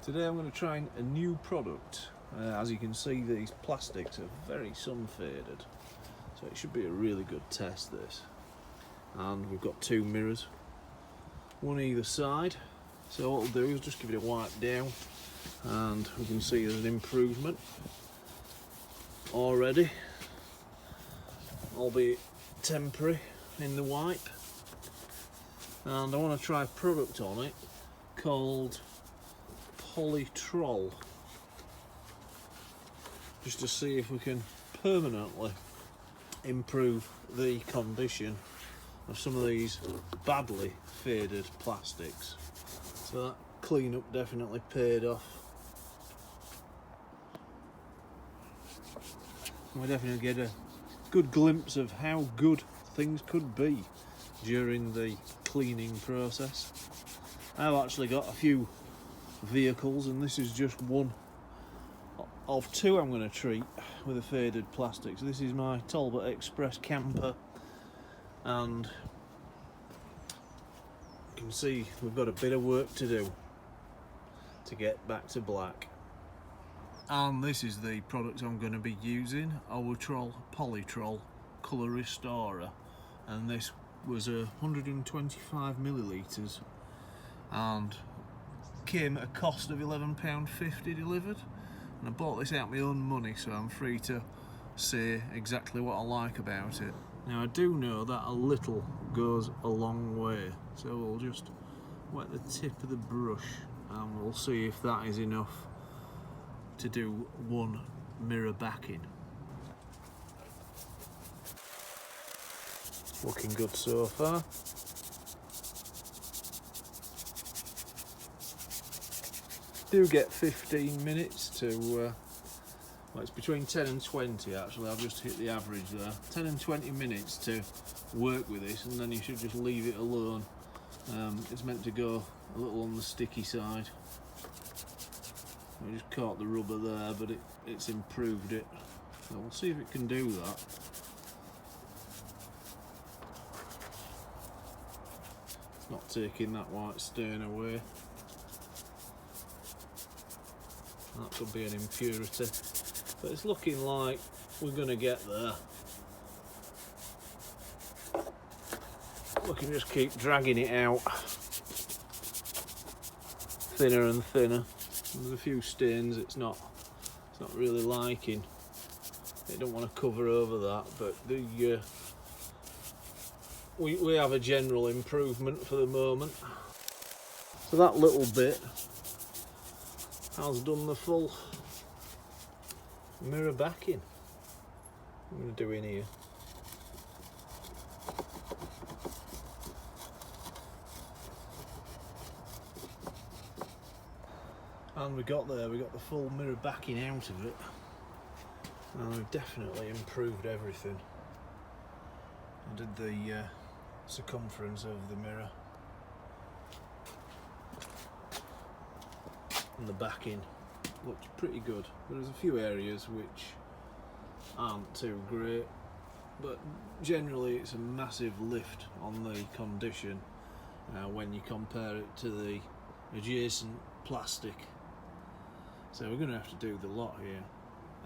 Today I'm going to try a new product. As you can see, these plastics are very sun faded, so it should be a really good test, this. And we've got two mirrors, one either side, so what we'll do is just give it a wipe down, and we can see there's an improvement already, albeit temporary in the wipe. And I want to try a product on it called Polytrol, just to see if we can permanently improve the condition of some of these badly faded plastics. So that clean-up definitely paid off. We definitely get a good glimpse of how good things could be during the cleaning process. I've actually got a few vehicles, and this is just one of two I'm going to treat with a faded plastic. So this is my Talbot Express camper, and you can see we've got a bit of work to do to get back to black. And this is the product I'm going to be using, Owatrol Polytrol Colour Restorer, and this was 125 millilitres and came at a cost of £11.50 delivered, and I bought this out of my own money, so I'm free to say exactly what I like about it. Now I do know that a little goes a long way, so we'll just wet the tip of the brush and we'll see if that is enough to do one mirror backing. Looking good so far. Do get 15 minutes to, well, it's between 10 and 20 actually, I've just hit the average there. 10 and 20 minutes to work with this, and then you should just leave it alone. It's meant to go a little on the sticky side. I just caught the rubber there, but it's improved it. So we'll see if it can do that. It's not taking that white stain away. That could be an impurity, but it's looking like we're going to get there. We can just keep dragging it out, thinner and thinner. There's a few stains it's not really liking. It don't want to cover over that, but we have a general improvement for the moment. So that little bit has done the full mirror backing. I'm going to do in here. And we got the full mirror backing out of it, and we've definitely improved everything. I did the circumference of the mirror, and the backing looks pretty good. There's a few areas which aren't too great, but generally it's a massive lift on the condition when you compare it to the adjacent plastic. So we're going to have to do the lot here,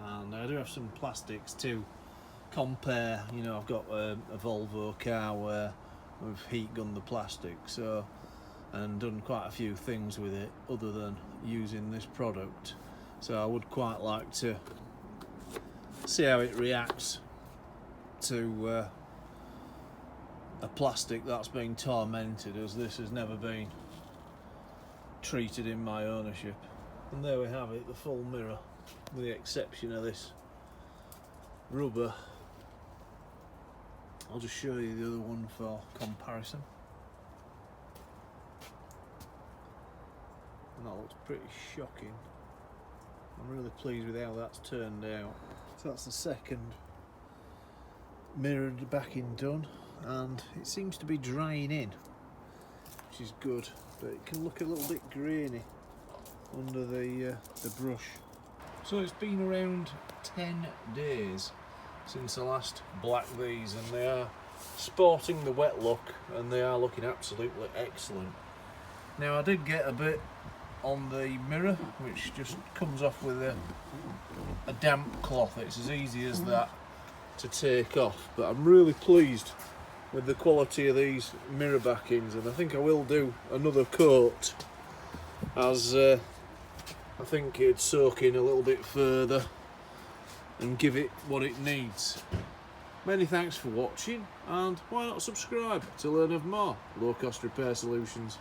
and I do have some plastics to compare. You know, I've got a Volvo car where we've heat gunned the plastic, so, and done quite a few things with it other than using this product. So I would quite like to see how it reacts to a plastic that's been tormented, as this has never been treated in my ownership. And there we have it, the full mirror, with the exception of this rubber. I'll just show you the other one for comparison. And that looks pretty shocking. I'm really pleased with how that's turned out. So that's the second mirrored backing done, and it seems to be drying in, which is good, but it can look a little bit grainy under the brush. So it's been around 10 days since I last blacked these, and they are sporting the wet look, and they are looking absolutely excellent. Now I did get a bit on the mirror, which just comes off with a damp cloth. It's as easy as that to take off, but I'm really pleased with the quality of these mirror backings, and I think I will do another coat, as I think it'd soak in a little bit further and give it what it needs. Many thanks for watching, and why not subscribe to learn of more low cost repair solutions.